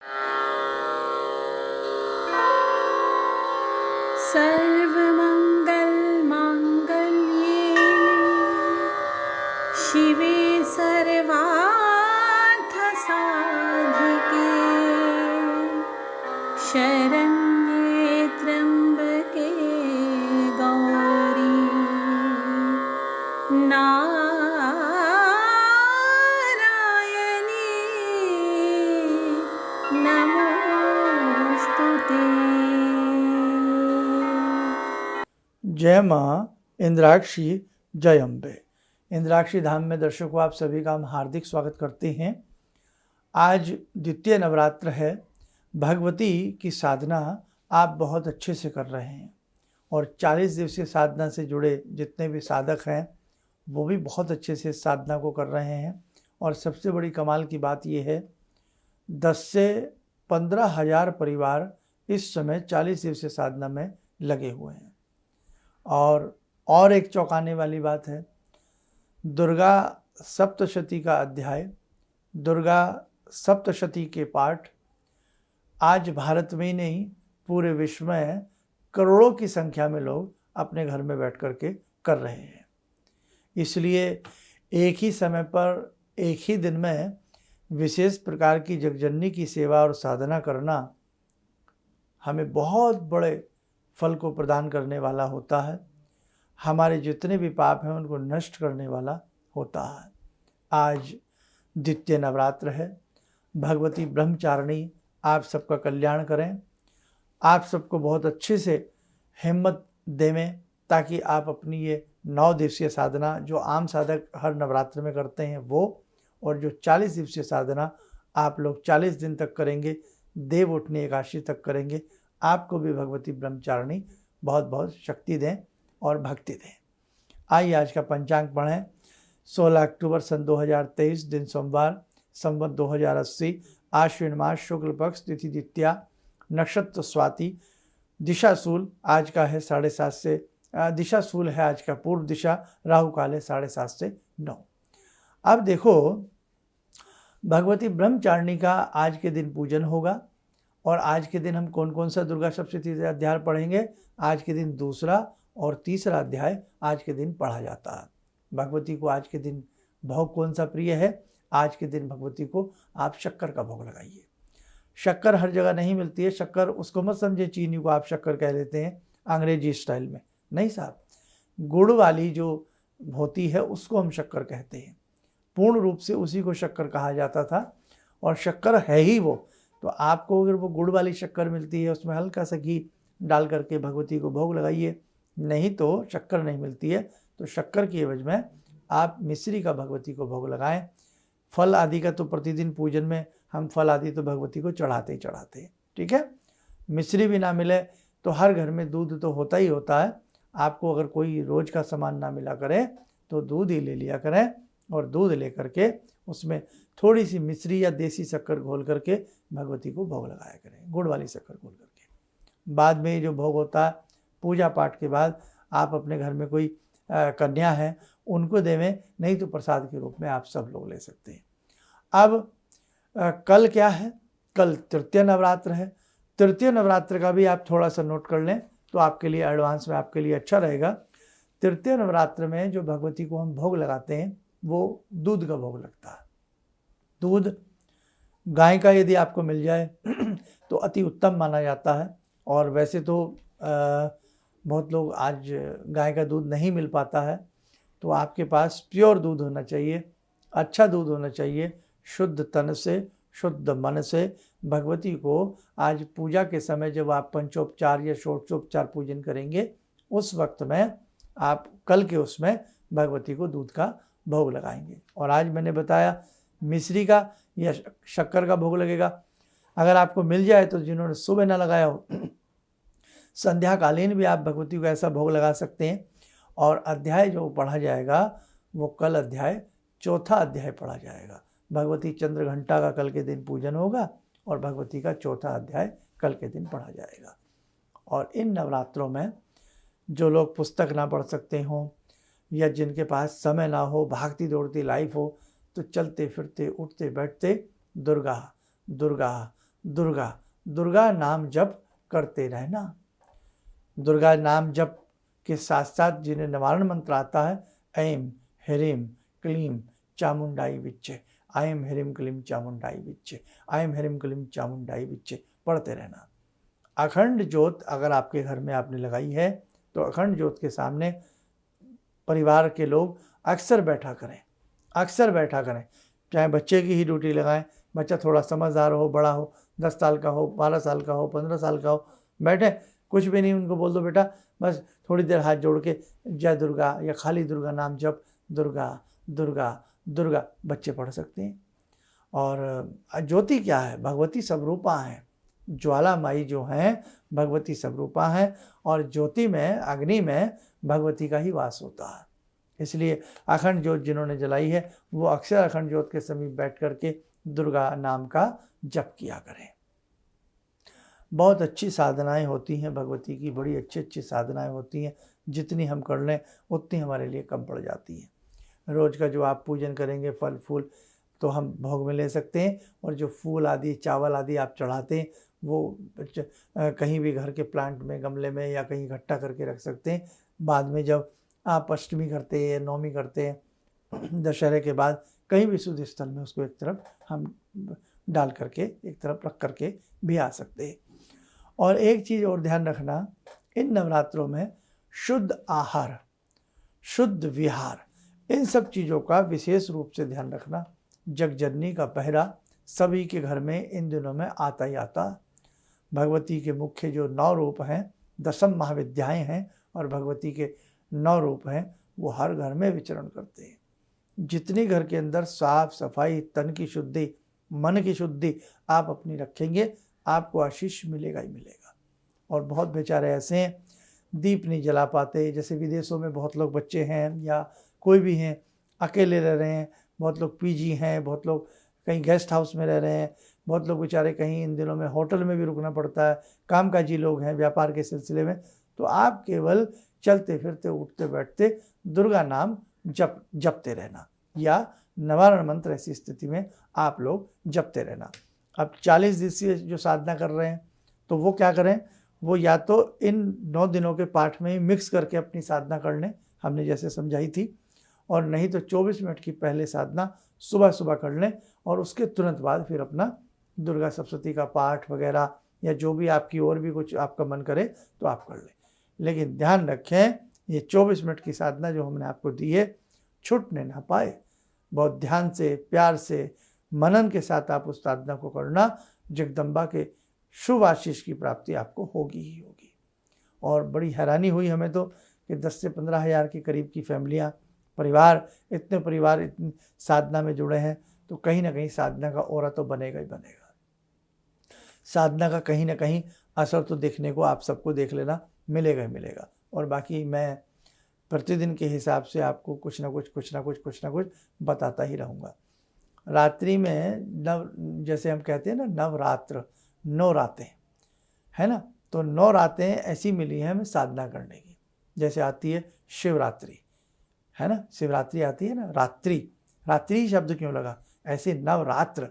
सर्वमङ्गलमाङ्गल्ये शिवे सर्वार्थसाधिके शरण्ये त्र्यम्बके गौरी नारायणी नमोस्तुते। जय माँ इंद्राक्षी, जय अम्बे। इंद्राक्षी धाम में दर्शकों आप सभी का हम हार्दिक स्वागत करते हैं। आज द्वितीय नवरात्र है। भगवती की साधना आप बहुत अच्छे से कर रहे हैं और 40 दिवसीय साधना से जुड़े जितने भी साधक हैं वो भी बहुत अच्छे से साधना को कर रहे हैं। और सबसे बड़ी कमाल की बात ये है 10 से 15 हज़ार परिवार इस समय 40 दिवसीय साधना में लगे हुए हैं। और एक चौंकाने वाली बात है, दुर्गा सप्तशती का अध्याय, दुर्गा सप्तशती के पाठ आज भारत में ही नहीं पूरे विश्व में करोड़ों की संख्या में लोग अपने घर में बैठ कर के कर रहे हैं। इसलिए एक ही समय पर एक ही दिन में विशेष प्रकार की जगजननी की सेवा और साधना करना हमें बहुत बड़े फल को प्रदान करने वाला होता है। हमारे जितने भी पाप हैं उनको नष्ट करने वाला होता है। आज द्वितीय नवरात्र है। भगवती ब्रह्मचारिणी आप सबका कल्याण करें, आप सबको बहुत अच्छे से हिम्मत देवें ताकि आप अपनी ये 9 दिवसीय साधना जो आम साधक हर नवरात्र में करते हैं वो, और जो 40 दिवसीय साधना आप लोग 40 दिन तक करेंगे, देव उठनी एकादशी तक करेंगे, आपको भी भगवती ब्रह्मचारिणी बहुत बहुत शक्ति दें और भक्ति दें। आइए आज का पंचांग पढ़ें। 16 अक्टूबर सन 2023, दिन सोमवार, संवत 2080, आश्विन मास, शुक्ल पक्ष, तिथि द्वितीया, नक्षत्र स्वाति, दिशा शूल आज का है 7:30 से दिशा शूल है आज का पूर्व दिशा, राहु काल है 7:30 से 9। अब देखो भगवती ब्रह्मचारिणी का आज के दिन पूजन होगा। और आज के दिन हम कौन कौन सा दुर्गा सप्तशती अध्याय पढ़ेंगे। आज के दिन दूसरा और तीसरा अध्याय आज के दिन पढ़ा जाता है। भगवती को आज के दिन भोग कौन सा प्रिय है। आज के दिन भगवती को आप शक्कर का भोग लगाइए। शक्कर हर जगह नहीं मिलती है। शक्कर उसको मत समझे चीनी को आप शक्कर कह लेते हैं अंग्रेजी स्टाइल में, नहीं साहब। गुड़ वाली जो होती है उसको हम शक्कर कहते हैं। पूर्ण रूप से उसी को शक्कर कहा जाता था और शक्कर है ही वो। तो आपको अगर वो गुड़ वाली शक्कर मिलती है उसमें हल्का सा घी डाल करके भगवती को भोग लगाइए। नहीं तो शक्कर नहीं मिलती है तो शक्कर की एवज में आप मिश्री का भगवती को भोग लगाएं। फल आदि का तो प्रतिदिन पूजन में हम फल आदि तो भगवती को चढ़ाते ही चढ़ाते हैं, ठीक है। मिश्री भी ना मिले तो हर घर में दूध तो होता ही होता है। आपको अगर कोई रोज का सामान ना मिला करे तो दूध ही ले लिया करें और दूध ले करके उसमें थोड़ी सी मिश्री या देसी शक्कर घोल करके भगवती को भोग लगाया करें, गुड़ वाली शक्कर घोल करके। बाद में जो भोग होता है पूजा पाठ के बाद आप अपने घर में कोई कन्या है उनको देवें, नहीं तो प्रसाद के रूप में आप सब लोग ले सकते हैं। अब कल क्या है, कल तृतीय नवरात्र है। तृतीय नवरात्र का भी आप थोड़ा सा नोट कर लें तो आपके लिए एडवांस में आपके लिए अच्छा रहेगा। तृतीय नवरात्र में जो भगवती को हम भोग लगाते हैं वो दूध का भोग लगता है। दूध गाय का यदि आपको मिल जाए तो अति उत्तम माना जाता है। और वैसे तो बहुत लोग आज गाय का दूध नहीं मिल पाता है तो आपके पास प्योर दूध होना चाहिए, अच्छा दूध होना चाहिए, शुद्ध तन से, शुद्ध मन से। भगवती को आज पूजा के समय जब आप पंचोपचार या षोडशोपचार पूजन करेंगे उस वक्त में आप कल के उसमें भगवती को दूध का भोग लगाएंगे। और आज मैंने बताया मिश्री का या शक्कर का भोग लगेगा। अगर आपको मिल जाए तो जिन्होंने सुबह ना लगाया हो संध्याकालीन भी आप भगवती को ऐसा भोग लगा सकते हैं। और अध्याय जो पढ़ा जाएगा वो कल अध्याय चौथा अध्याय पढ़ा जाएगा। भगवती चंद्र घंटा का कल के दिन पूजन होगा और भगवती का चौथा अध्याय कल के दिन पढ़ा जाएगा। और इन नवरात्रों में जो लोग पुस्तक ना पढ़ सकते हों या जिनके पास समय ना हो, भागती दौड़ती लाइफ हो, तो चलते फिरते उठते बैठते दुर्गा दुर्गा दुर्गा, दुर्गा नाम जप करते रहना। दुर्गा नाम जप के साथ साथ जिन्हें निवारण मंत्र आता है, ऐं ह्रीं क्लीं चामुंडाई विच्चे, ऐं ह्रीं क्लीं चामुंडाई विच्चे, ऐं ह्रीं क्लीं चामुंडाई विच्चे पढ़ते रहना। अखंड ज्योत अगर आपके घर में आपने लगाई है तो अखंड ज्योत के सामने परिवार के लोग अक्सर बैठा करें, अक्सर बैठा करें। चाहे बच्चे की ही ड्यूटी लगाएं, बच्चा थोड़ा समझदार हो, बड़ा हो, 10 साल का हो, 12 साल का हो, 15 साल का हो, बैठे, कुछ भी नहीं, उनको बोल दो बेटा बस थोड़ी देर हाथ जोड़ के जय दुर्गा या खाली दुर्गा नाम जप, दुर्गा दुर्गा दुर्गा बच्चे पढ़ सकते हैं। और ज्योति क्या है? भगवती स्वरूपा है। ज्वाला माई जो हैं भगवती स्वरूपा हैं और ज्योति में, अग्नि में भगवती का ही वास होता है। इसलिए अखंड ज्योत जिन्होंने जलाई है वो अक्सर अखंड ज्योत के समीप बैठ करके दुर्गा नाम का जप किया करें। बहुत अच्छी साधनाएं होती हैं भगवती की, बड़ी अच्छी अच्छी साधनाएं होती हैं। जितनी हम कर लें उतनी हमारे लिए कम पड़ जाती हैं। रोज़ का जो आप पूजन करेंगे फल फूल तो हम भोग में ले सकते हैं, और जो फूल आदि चावल आदि आप चढ़ाते हैं वो कहीं भी घर के प्लांट में, गमले में या कहीं इकट्ठा करके रख सकते हैं। बाद में जब आप अष्टमी करते हैं, नवमी करते हैं, दशहरे के बाद कहीं भी शुद्ध स्थल में उसको एक तरफ हम डाल करके एक तरफ रख करके भी आ सकते हैं। और एक चीज़ और ध्यान रखना, इन नवरात्रों में शुद्ध आहार, शुद्ध विहार, इन सब चीज़ों का विशेष रूप से ध्यान रखना। जगजननी का पहरा सभी के घर में इन दिनों में आता ही आता। भगवती के मुख्य जो 9 रूप हैं, 10 महाविद्याएं हैं, और भगवती के 9 रूप हैं, वो हर घर में विचरण करते हैं। जितनी घर के अंदर साफ सफाई, तन की शुद्धि, मन की शुद्धि आप अपनी रखेंगे, आपको आशीष मिलेगा ही मिलेगा। और बहुत बेचारे ऐसे हैं दीप नहीं जला पाते, जैसे विदेशों में बहुत लोग बच्चे हैं या कोई भी हैं अकेले रह रहे हैं, बहुत लोग पीजी हैं, बहुत लोग कहीं गेस्ट हाउस में रह रहे हैं, बहुत लोग बेचारे कहीं इन दिनों में होटल में भी रुकना पड़ता है, कामकाजी लोग हैं व्यापार के सिलसिले में। तो आप केवल चलते फिरते उठते बैठते दुर्गा नाम जपते रहना, या निवारण मंत्र ऐसी स्थिति में आप लोग जपते रहना। अब 40 दिवसीय जो साधना कर रहे हैं तो वो क्या करें, वो या तो इन 9 दिनों के पाठ में ही मिक्स करके अपनी साधना कर लें, हमने जैसे समझाई थी, और नहीं तो 24 मिनट की पहले साधना सुबह सुबह कर लें, और उसके तुरंत बाद फिर अपना दुर्गा सप्तशती का पाठ वगैरह या जो भी आपकी और भी कुछ आपका मन करे तो आप कर लें। लेकिन ध्यान रखें, ये 24 मिनट की साधना जो हमने आपको दी है छूटने ना पाए। बहुत ध्यान से, प्यार से, मनन के साथ आप उस साधना को करना, जगदम्बा के शुभ आशीष की प्राप्ति आपको होगी ही होगी। और बड़ी हैरानी हुई हमें तो कि 10 से 15 हज़ार के करीब की फैमिलियाँ, परिवार, इतने परिवार इतनी साधना में जुड़े हैं, तो कहीं ना कहीं साधना का ऑरा तो बनेगा ही बनेगा। साधना का कहीं ना कहीं असर तो देखने को आप सबको देख लेना मिलेगा ही मिलेगा। और बाकी मैं प्रतिदिन के हिसाब से आपको कुछ ना कुछ बताता ही रहूँगा। रात्रि में जैसे हम कहते हैं ना, नवरात्र, 9 रातें है ना, तो 9 रातें ऐसी मिली हैं हमें साधना करने की। जैसे आती है शिवरात्रि, है ना, शिवरात्रि आती है ना, रात्रि शब्द क्यों लगा, ऐसे नवरात्र।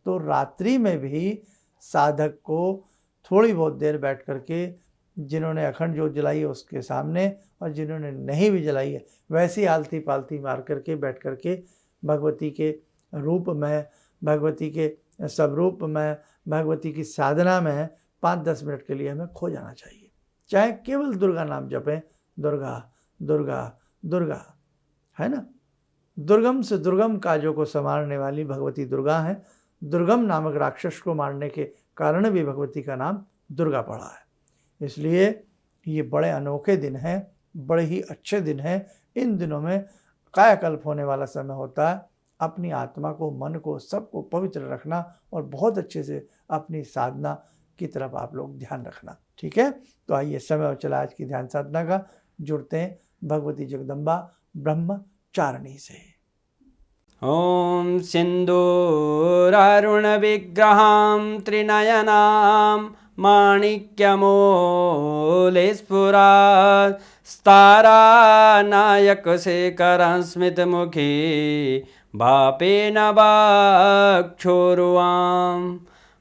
तो रात्रि में भी साधक को थोड़ी बहुत देर बैठ करके, जिन्होंने अखंड ज्योत जलाई है उसके सामने, और जिन्होंने नहीं भी जलाई है वैसी आलती पालती मार करके बैठ करके भगवती के रूप में, भगवती के स्वरूप में, भगवती की साधना में 5-10 मिनट के लिए हमें खो जाना चाहिए। चाहे केवल दुर्गा नाम जपें, दुर्गा दुर्गा दुर्गा, है ना। दुर्गम से दुर्गम काजों को संवारने वाली भगवती दुर्गा है। दुर्गम नामक राक्षस को मारने के कारण भी भगवती का नाम दुर्गा पड़ा है। इसलिए ये बड़े अनोखे दिन हैं, बड़े ही अच्छे दिन हैं। इन दिनों में कायाकल्प होने वाला समय होता है। अपनी आत्मा को, मन को, सबको पवित्र रखना और बहुत अच्छे से अपनी साधना की तरफ आप लोग ध्यान रखना, ठीक है। तो आइए, समय और चला आज की ध्यान साधना का। जुड़ते हैं भगवती जगदम्बा ब्रह्मचारिणी से। ॐ सिन्दूरारुणविग्रहां त्रिनयनां माणिक्यमूलस्फुरात् स्तारानायकशेखरं स्मितमुखी भापेन वाक्षोरुवां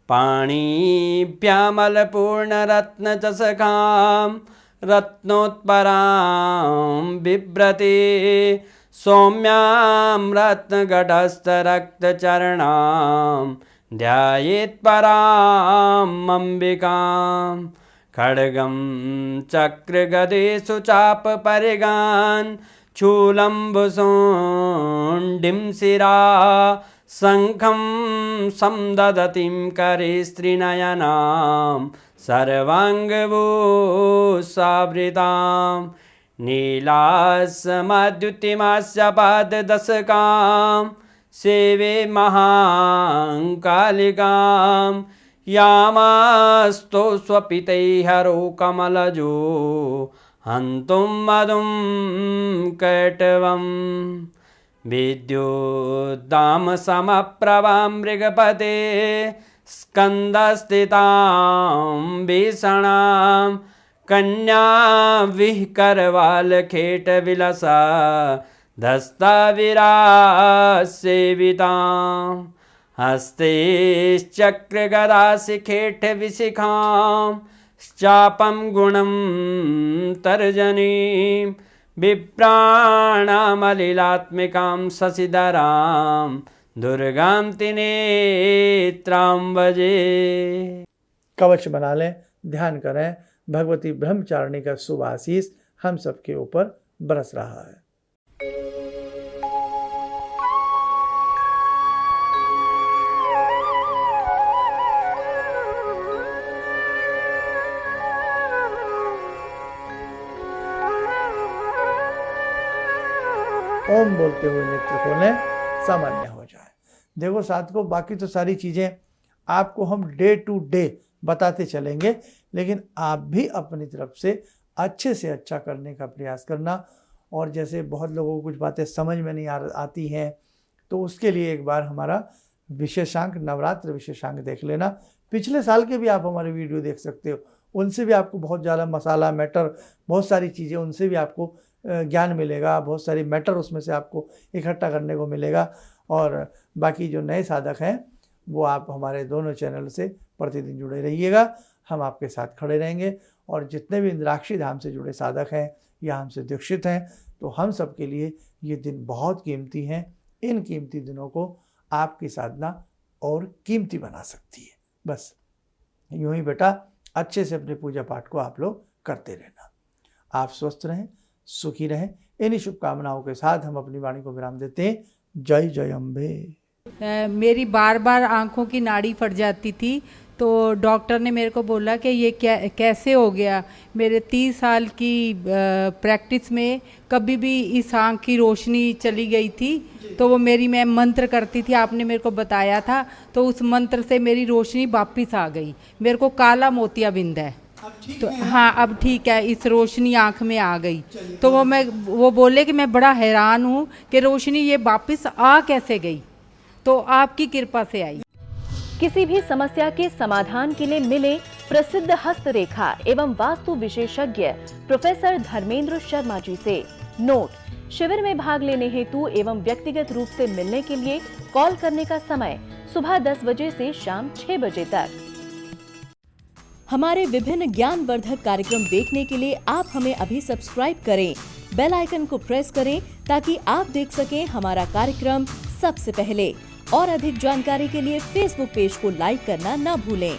पाणिभ्यामलपूर्णरत्नचषकां रत्नोत्परां बिभ्रति सौम्यां रत्नगटस्थरक्तचरणां ध्यायेत्पराम् अम्बिकां खड्गं चक्रगदेषु चापपरिगान् शूलम्बुसुण्डिं शिरा शङ्खं संदधतीं करे स्त्रीनयनां सर्वाङ्गभूषावृतां नीलासमद्युतिमास्य पाददशकां सेवे महाकालिकां यामास्तो स्वपितैहरो कमलजो हन्तुं मधुं कैटवम् विद्युद्दामसमप्रभां मृगपते स्कन्दस्थितां भीषणां कन्या विहकरवालखेटविलसा धस्ताविरासेवितां हस्तैश्चक्रगदाशिखेटविशिखां चापं गुणं तर्जनीं विप्राणामलिलात्मिकां शशिधरां दुर्गां त्रिनेत्रां भजे। कवच बना लें, ध्यान करें, भगवती ब्रह्मचारिणी का शुभ आशीष हम सबके ऊपर बरस रहा है। ओम बोलते हुए नेत्र खोलें, सामान्य हो जाए। देखो साथियों, बाकी तो सारी चीज़ें आपको हम डे टू डे बताते चलेंगे, लेकिन आप भी अपनी तरफ से अच्छे से अच्छा करने का प्रयास करना। और जैसे बहुत लोगों को कुछ बातें समझ में नहीं आती हैं, तो उसके लिए एक बार हमारा विशेषांक, नवरात्र विशेषांक देख लेना। पिछले साल के भी आप हमारे वीडियो देख सकते हो, उनसे भी आपको बहुत ज़्यादा मसाला, मैटर, बहुत सारी चीज़ें, उनसे भी आपको ज्ञान मिलेगा, बहुत सारी मैटर उसमें से आपको इकट्ठा करने को मिलेगा। और बाकी जो नए साधक हैं वो आप हमारे दोनों चैनल से प्रतिदिन जुड़े रहिएगा, हम आपके साथ खड़े रहेंगे। और जितने भी इंद्राक्षी धाम से जुड़े साधक हैं या हमसे दीक्षित हैं, तो हम सब के लिए ये दिन बहुत कीमती हैं। इन कीमती दिनों को आपकी साधना और कीमती बना सकती है। बस यूँ ही बेटा अच्छे से अपने पूजा पाठ को आप लोग करते रहना। आप स्वस्थ रहें, सुखी रहें, इन्हीं शुभकामनाओं के साथ हम अपनी वाणी को विराम देते हैं। जय जय अम्बे। मेरी बार बार आंखों की नाड़ी फट जाती थी, तो डॉक्टर ने मेरे को बोला कि ये कैसे हो गया। मेरे 30 साल की प्रैक्टिस में कभी भी इस आँख की रोशनी चली गई थी, तो वो मैं मंत्र करती थी, आपने मेरे को बताया था, तो उस मंत्र से मेरी रोशनी वापस आ गई। मेरे को काला मोतियाबिंद है, तो हाँ अब ठीक है, इस रोशनी आँख में आ गई। तो वो बोले कि मैं बड़ा हैरान हूँ कि रोशनी ये वापस आ कैसे गई, तो आपकी कृपा से आई। किसी भी समस्या के समाधान के लिए मिले प्रसिद्ध हस्तरेखा एवं वास्तु विशेषज्ञ प्रोफेसर धर्मेंद्र शर्मा जी से। नोट: शिविर में भाग लेने हेतु एवं व्यक्तिगत रूप से मिलने के लिए कॉल करने का समय सुबह 10 बजे से शाम 6 बजे तक। हमारे विभिन्न ज्ञानवर्धक कार्यक्रम देखने के लिए आप हमें अभी सब्सक्राइब करें, बेल आइकन को प्रेस करें ताकि आप देख सकें हमारा कार्यक्रम सबसे पहले। और अधिक जानकारी के लिए फेसबुक पेज को लाइक करना न भूलें।